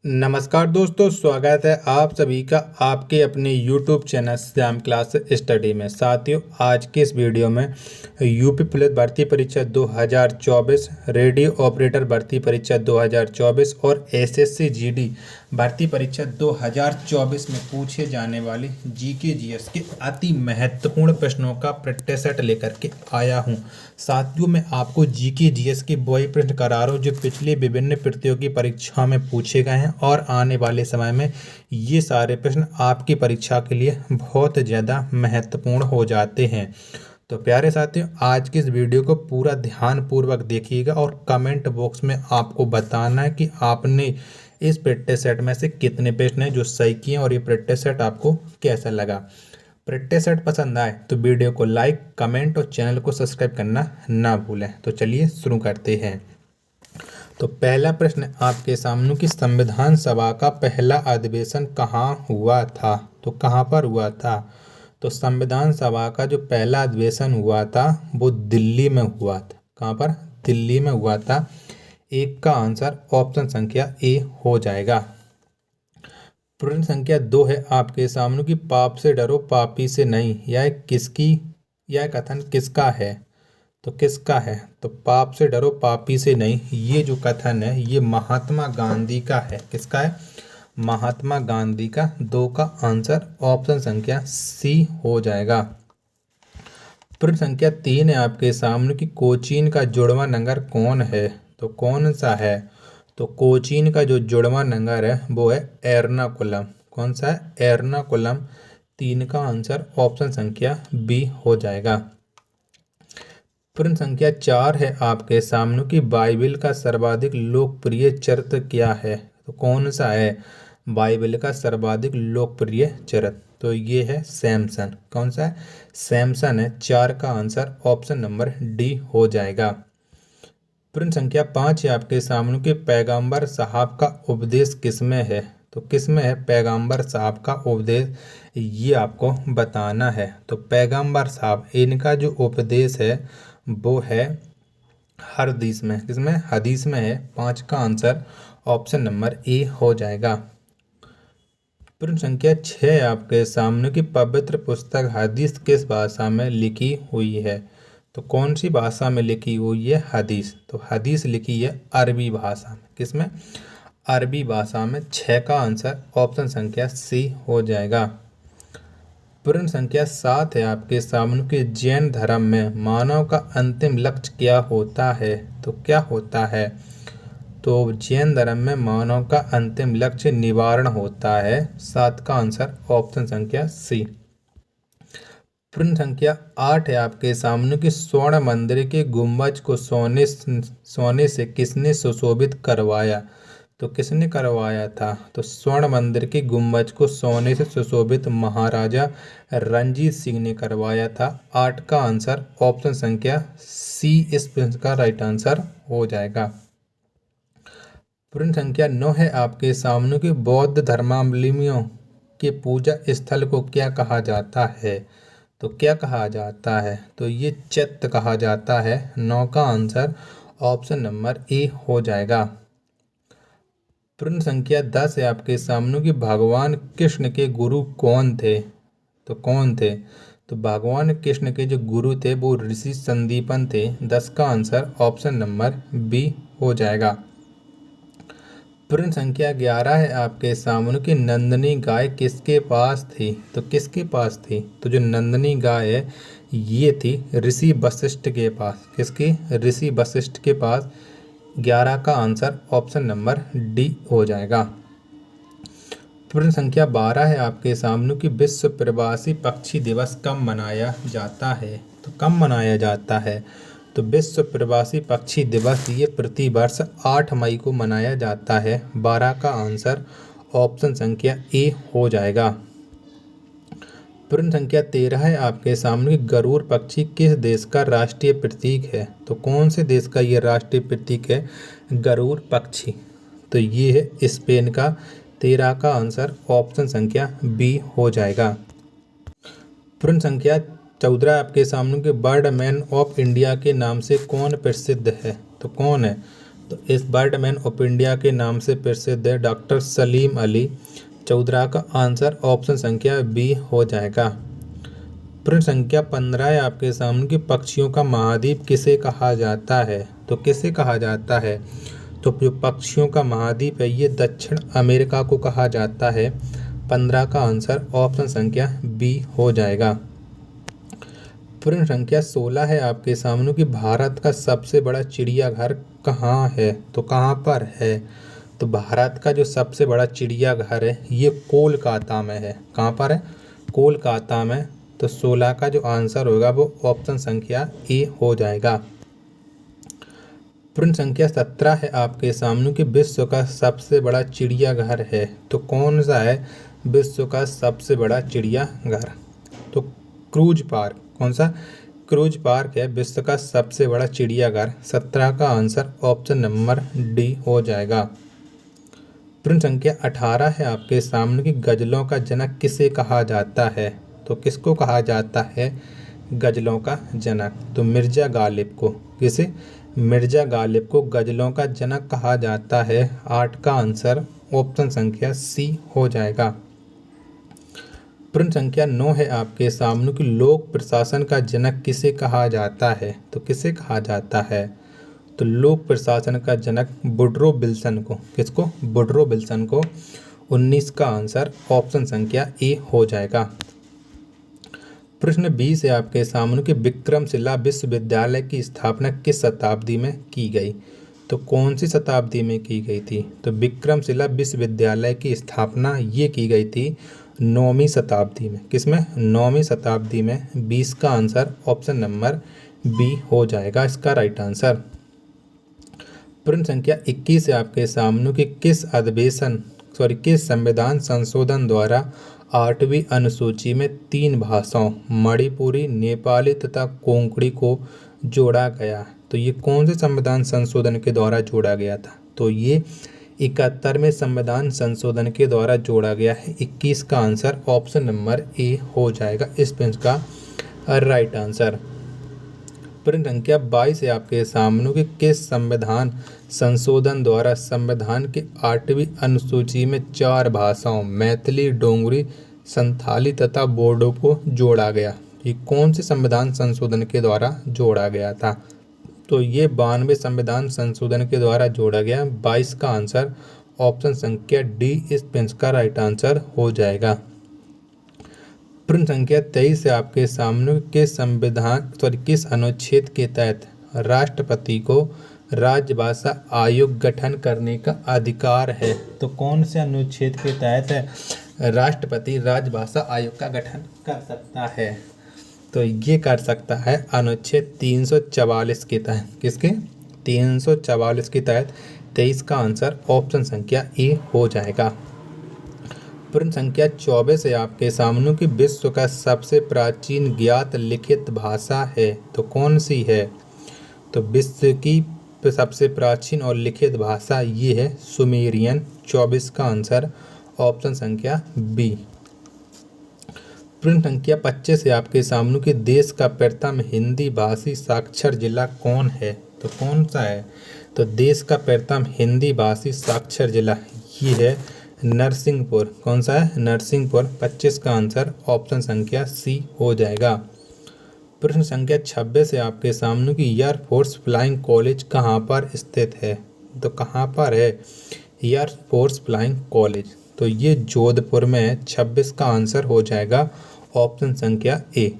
नमस्कार दोस्तों, स्वागत है आप सभी का आपके अपने YouTube channel Shyam class study में। साथियों, आज के इस वीडियो में यूपी पुलिस भर्ती परीक्षा 2024, रेडियो ऑपरेटर भर्ती परीक्षा 2024 और एसएससी जीडी भर्ती परीक्षा 2024 में पूछे जाने वाली जीके जीएस के अति महत्वपूर्ण प्रश्नों का प्रैक्टिस सेट लेकर के आया हूं। साथियों, मैं आपको जीके जीएस के वही प्रश्न करा रहा हूं जो पिछले विभिन्न प्रतियोगी परीक्षा में पूछे गए हैं और आने वाले समय में ये सारे प्रश्न आपकी परीक्षा के लिए बहुत ज़्यादा महत्वपूर्ण हो जाते हैं। तो प्यारे साथियों, आज की इस वीडियो को पूरा ध्यानपूर्वक देखिएगा और कमेंट बॉक्स में आपको बताना है कि आपने इस प्रैक्टिस सेट में से कितने प्रश्न हैं जो सही किए और ये प्रैक्टिस सेट आपको कैसा लगा। प्रैक्टिस सेट पसंद आए तो वीडियो को लाइक, कमेंट और चैनल को सब्सक्राइब करना ना भूलें। तो चलिए शुरू करते हैं। तो पहला प्रश्न आपके सामने कि संविधान सभा का पहला अधिवेशन कहाँ हुआ था। तो कहाँ पर हुआ था? तो संविधान सभा का जो पहला अधिवेशन हुआ था वो दिल्ली में हुआ था। कहाँ पर? दिल्ली में हुआ था। एक का आंसर ऑप्शन संख्या ए हो जाएगा। प्रश्न संख्या 2 है आपके सामने कि पाप से डरो पापी से नहीं, यह कथन किसका है? तो किसका है? तो पाप से डरो पापी से नहीं, ये जो कथन है ये महात्मा गांधी का है। किसका है? महात्मा गांधी का। 2 का आंसर ऑप्शन संख्या सी हो जाएगा। प्रश्न संख्या 3 है आपके सामने कि कोचीन का जुड़वा नगर कौन है। तो कौन सा है? तो कोचीन का जो जुड़वा नगर है वो है एर्नाकुलम। कौन सा है? एर्नाकुलम। 3 का आंसर ऑप्शन संख्या बी हो जाएगा। प्रश्न संख्या 4 है आपके सामने कि बाइबिल का सर्वाधिक लोकप्रिय चरित्र क्या है। तो कौन सा है बाइबिल का सर्वाधिक लोकप्रिय चरित्र? तो ये है सैमसन। कौन सा है? सैमसन है। 4 का आंसर ऑप्शन नंबर डी हो जाएगा। प्रश्न संख्या 5 है आपके सामने कि पैगंबर साहब का उपदेश किसमें है। तो किसमें है पैगंबर साहब का उपदेश, ये आपको बताना है। तो पैगंबर साहब इनका जो उपदेश है वो है हदीस में। किसमें? हदीस में है। 5 का आंसर ऑप्शन नंबर ए हो जाएगा। प्रश्न संख्या 6 आपके सामने की पवित्र पुस्तक हदीस किस भाषा में लिखी हुई है। तो कौन सी भाषा में लिखी हुई है हदीस? तो हदीस लिखी है अरबी भाषा में। किसमें? अरबी भाषा में। 6 का आंसर ऑप्शन संख्या सी हो जाएगा। प्रश्न संख्या 7 है आपके सामने कि जैन धर्म में मानव का अंतिम लक्ष्य क्या होता है। तो क्या होता है? तो जैन धर्म में मानव का अंतिम लक्ष्य निवारण होता है। 7 का आंसर ऑप्शन संख्या सी। प्रश्न संख्या 8 है आपके सामने कि स्वर्ण मंदिर के गुंबज को सोने से किसने सुशोभित करवाया। तो किसने करवाया था? तो स्वर्ण मंदिर के गुंबज को सोने से सुशोभित महाराजा रणजीत सिंह ने करवाया था। 8 का आंसर ऑप्शन संख्या सी इस प्रश्न का राइट आंसर हो जाएगा। प्रश्न संख्या 9 है आपके सामने कि बौद्ध धर्मावलंबियों के पूजा स्थल को क्या कहा जाता है। तो क्या कहा जाता है? तो ये चैत्य कहा जाता है। 9 का आंसर ऑप्शन नंबर ए हो जाएगा। प्रश्न संख्या 10 है आपके सामने कि भगवान कृष्ण के गुरु कौन थे। तो कौन थे? तो भगवान कृष्ण के जो गुरु थे वो ऋषि संदीपन थे। 10 का आंसर ऑप्शन नंबर बी हो जाएगा। प्रश्न संख्या 11 है आपके सामने कि नंदनी गाय किसके पास थी। तो किसके पास थी? तो जो नंदनी गाय है ये थी ऋषि वशिष्ठ के पास। किसकी? ऋषि वशिष्ठ के पास। 11 का आंसर ऑप्शन नंबर डी हो जाएगा। प्रश्न संख्या 12 है आपके सामने कि विश्व प्रवासी पक्षी दिवस कब मनाया जाता है। तो कब मनाया जाता है? तो विश्व प्रवासी पक्षी दिवस ये प्रतिवर्ष 8 मई को मनाया जाता है। 12 का आंसर ऑप्शन संख्या ए हो जाएगा। प्रश्न संख्या 13 है आपके सामने गरुड़ पक्षी किस देश का राष्ट्रीय प्रतीक है। तो कौन से देश का ये राष्ट्रीय प्रतीक है गरुड़ पक्षी? तो ये है स्पेन का। 13 का आंसर ऑप्शन संख्या बी हो जाएगा। प्रश्न संख्या 14 आपके सामने के बर्डमैन ऑफ इंडिया के नाम से कौन प्रसिद्ध है। तो कौन है? तो इस बर्डमैन ऑफ इंडिया के नाम से प्रसिद्ध है डॉक्टर सलीम अली। 14 का आंसर ऑप्शन संख्या बी हो जाएगा। प्रश्न संख्या 15 है आपके सामने कि पक्षियों का महाद्वीप किसे कहा जाता है। तो किसे कहा जाता है, तो जो पक्षियों का महाद्वीप है ये दक्षिण अमेरिका को कहा जाता है। 15 का आंसर ऑप्शन संख्या बी हो जाएगा। प्रश्न संख्या 16 है आपके सामने कि भारत का सबसे बड़ा चिड़ियाघर कहाँ है। तो कहाँ पर है, तो भारत का जो सबसे बड़ा चिड़ियाघर है ये कोलकाता में है। कहाँ पर है, कोलकाता में। तो 16 का जो आंसर होगा वो ऑप्शन संख्या ए हो जाएगा। प्रश्न संख्या 17 है आपके सामने कि विश्व का सबसे बड़ा चिड़ियाघर है। तो कौन सा है विश्व का सबसे बड़ा चिड़ियाघर, तो क्रूज पार्क। कौन सा, क्रूज पार्क है विश्व का सबसे बड़ा चिड़ियाघर। 17 का आंसर ऑप्शन नंबर डी हो जाएगा। प्रश्न संख्या 18 है आपके सामने कि गजलों का जनक किसे कहा जाता है। तो किसको कहा जाता है गजलों का जनक, तो मिर्जा गालिब को। किसे, मिर्जा गालिब को गजलों का जनक कहा जाता है। 8 का आंसर ऑप्शन संख्या सी हो जाएगा। प्रश्न संख्या 9 है आपके सामने कि लोक प्रशासन का जनक किसे कहा जाता है। तो किसे कहा जाता है, तो लोक प्रशासन का जनक वुडरो विल्सन को। किसको, वुडरो विल्सन को। 19 का आंसर ऑप्शन संख्या ए हो जाएगा। प्रश्न 20 है आपके सामने कि विक्रमशिला विश्वविद्यालय की स्थापना किस शताब्दी में की गई। तो कौन सी शताब्दी में की गई थी, तो विक्रमशिला विश्वविद्यालय की स्थापना ये की गई थी 9वीं शताब्दी में। किसमें, 9वीं शताब्दी में। 20 का आंसर ऑप्शन नंबर बी हो जाएगा इसका राइट आंसर। प्रश्न संख्या 21 है आपके सामने कि किस संविधान संशोधन द्वारा 8वीं अनुसूची में 3 भाषाओं मणिपुरी, नेपाली तथा कोंकणी को जोड़ा गया। तो ये कौन से संविधान संशोधन के द्वारा जोड़ा गया था, तो ये 71वें संविधान संशोधन के द्वारा जोड़ा गया है। 21 का आंसर ऑप्शन नंबर ए हो जाएगा इस पेज का राइट आंसर। प्रश्न संख्या 22 है आपके सामने कि किस संविधान संशोधन द्वारा संविधान के 8वीं अनुसूची में 4 भाषाओं मैथिली, डोगरी, संथाली तथा बोडो को जोड़ा गया। ये कौन से संविधान संशोधन के द्वारा जोड़ा गया था, तो ये 92वें संविधान संशोधन के द्वारा जोड़ा गया। 22 का आंसर ऑप्शन संख्या डी इस पेज का राइट आंसर हो जाएगा। प्रश्न संख्या 23 है आपके सामने किस अनुच्छेद के तहत राष्ट्रपति को राजभाषा आयोग गठन करने का अधिकार है। तो कौन से अनुच्छेद के तहत राष्ट्रपति राजभाषा आयोग का गठन कर सकता है, तो ये कर सकता है अनुच्छेद 344 के तहत। किसके, 344 के तहत। 23 का आंसर ऑप्शन संख्या ए हो जाएगा। प्रश्न संख्या 24 है आपके सामने कि विश्व का सबसे प्राचीन ज्ञात लिखित भाषा है। तो कौन सी है, तो विश्व की सबसे प्राचीन और लिखित भाषा ये है सुमेरियन। 24 का आंसर ऑप्शन संख्या बी। प्रश्न संख्या 25 है आपके सामने कि देश का प्रथम हिंदी भाषी साक्षर जिला कौन है। तो कौन सा है, तो देश का प्रथम हिंदी भाषी साक्षर जिला ये है नरसिंहपुर। कौन सा है, नरसिंहपुर। 25 का आंसर ऑप्शन संख्या सी हो जाएगा। प्रश्न संख्या 26 है आपके सामने कि एयरफोर्स फ्लाइंग कॉलेज कहाँ पर स्थित है। तो कहाँ पर है एयरफोर्स फ्लाइंग कॉलेज, तो ये जोधपुर में है। 26 का आंसर हो जाएगा ऑप्शन संख्या ए।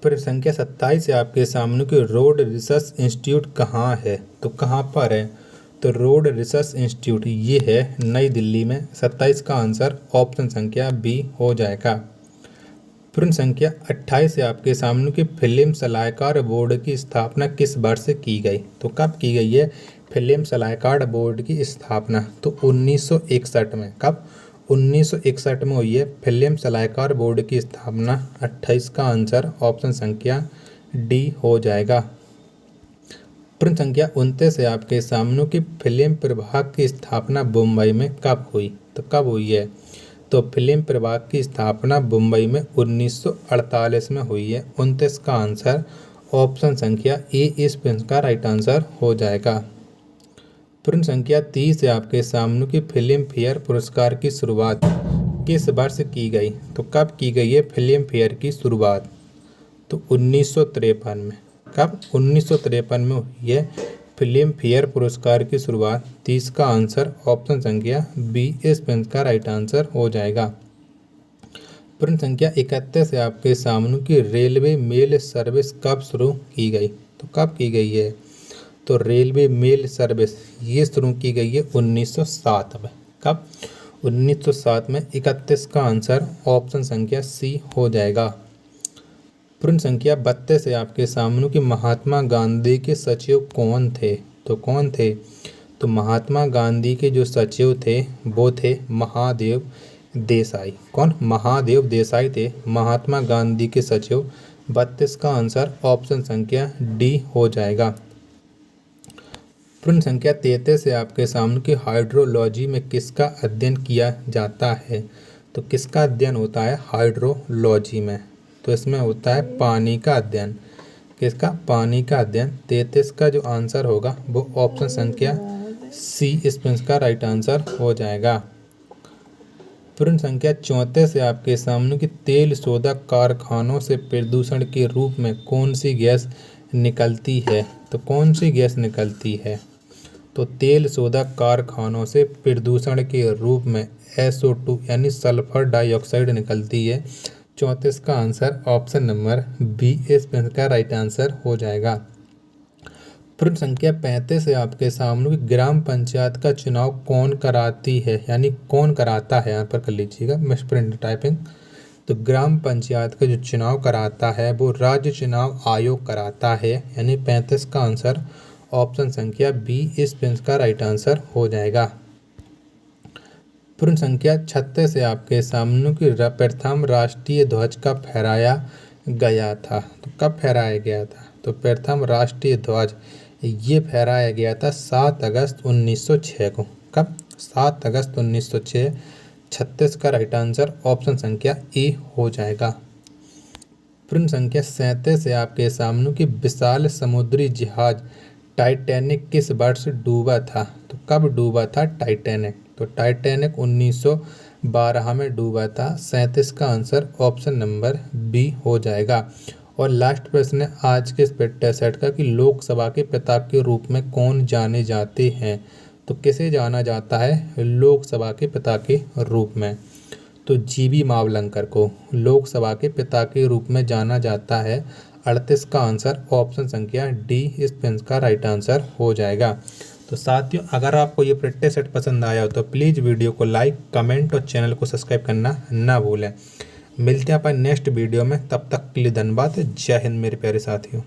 प्रश्न संख्या 27 है आपके सामने कि रोड रिसर्च इंस्टीट्यूट कहाँ है। तो कहाँ पर है, तो रोड रिसर्च इंस्टीट्यूट ये है नई दिल्ली में। 27 का आंसर ऑप्शन संख्या बी हो जाएगा। प्रश्न संख्या 28 है आपके सामने कि फिल्म सलाहकार बोर्ड की स्थापना किस वर्ष की गई। तो कब की गई है फिल्म सलाहकार बोर्ड की स्थापना, तो 1961 में। कब, 1961 में हुई है फिल्म सलाहकार बोर्ड की स्थापना। 28 का आंसर ऑप्शन संख्या डी हो जाएगा। प्रश्न संख्या 29 है आपके सामने कि फिल्म प्रभाग की स्थापना मुंबई में कब हुई। तो कब हुई है, तो फिल्म प्रभाग की स्थापना मुंबई में 1948 में हुई है। 29 का आंसर ऑप्शन संख्या ए इस पेज का राइट आंसर हो जाएगा। प्रश्न संख्या 30 है आपके सामने की फिल्म फेयर पुरस्कार की शुरुआत किस वर्ष की गई? तो कब की गई है फिल्म फेयर की शुरुआत? तो 1953 में। कब? 1953 में यह फिल्म फेयर पुरस्कार की शुरुआत। 30 का आंसर ऑप्शन संख्या बी इस प्रश्न का राइट आंसर हो जाएगा। प्रश्न संख्या 31 है आपके सामने की रेलवे मेल सर्विस कब शुरू की गई? तो कब की गई है? तो रेलवे मेल सर्विस ये शुरू की गई है 1907 में। कब? 1907 में। 31 का आंसर ऑप्शन संख्या सी हो जाएगा। प्रश्न संख्या 32 है आपके सामने कि महात्मा गांधी के सचिव कौन थे? तो कौन थे? तो महात्मा गांधी के जो सचिव थे वो थे महादेव देसाई। कौन? महादेव देसाई थे महात्मा गांधी के सचिव। 32 का आंसर ऑप्शन संख्या डी हो जाएगा। प्रश्न संख्या 33 है आपके सामने कि हाइड्रोलॉजी में किसका अध्ययन किया जाता है? तो किसका अध्ययन होता है हाइड्रोलॉजी में? तो इसमें होता है पानी का अध्ययन। किसका? पानी का अध्ययन। 33 का जो आंसर होगा वो ऑप्शन संख्या सी इस प्रश्न का राइट आंसर हो जाएगा। प्रश्न संख्या 34 है आपके सामने कि तेल शोधक कारखानों से प्रदूषण के रूप में कौन सी गैस निकलती है? तो कौन सी गैस निकलती है? तो तेल शोधक कारखानों से प्रदूषण के रूप में SO2 यानी सल्फर डाइऑक्साइड निकलती है। 34 का आंसर ऑप्शन नंबर बी इस प्रश्न का राइट आंसर हो जाएगा। प्रश्न संख्या 35 है आपके सामने ग्राम पंचायत का चुनाव कौन कराती है? यानी कौन कराता है, यहाँ पर कर लीजिएगा मिसप्रिंट टाइपिंग। तो ग्राम पंचायत का जो चुनाव कराता है वो राज्य चुनाव आयोग कराता है। यानी 35 का आंसर ऑप्शन संख्या बी इस प्रश्न का राइट आंसर हो जाएगा। प्रश्न संख्या 36 है आपके सामने कि प्रथम राष्ट्रीय ध्वज कब फहराया गया था? तो कब फहराया गया था? तो प्रथम राष्ट्रीय ध्वज ये फहराया गया था 7 अगस्त 1906 को। कब? 7 अगस्त 1906। 36 का राइट आंसर ऑप्शन संख्या ए हो जाएगा। प्रश्न संख्या 37 है आपके सामने कि विशाल समुद्री जहाज टाइटैनिक किस वर्ष डूबा था? तो कब डूबा था टाइटैनिक? तो टाइटैनिक 1912 में डूबा था। 37 का आंसर ऑप्शन नंबर बी हो जाएगा। और लास्ट प्रश्न है आज के इस टेस्ट का कि लोकसभा के पिता के रूप में कौन जाने जाते हैं? तो किसे जाना जाता है लोकसभा के पिता के रूप में? तो जीबी मावलंकर को लोकसभा के पिता के रूप में जाना जाता है। 38 का आंसर ऑप्शन संख्या डी इस प्रश्न का राइट आंसर हो जाएगा। तो साथियों अगर आपको ये प्रैक्टिस सेट पसंद आया हो तो प्लीज़ वीडियो को लाइक, कमेंट और चैनल को सब्सक्राइब करना ना भूलें। मिलते हैं अपन नेक्स्ट वीडियो में, तब तक के लिए धन्यवाद। जय हिंद मेरे प्यारे साथियों।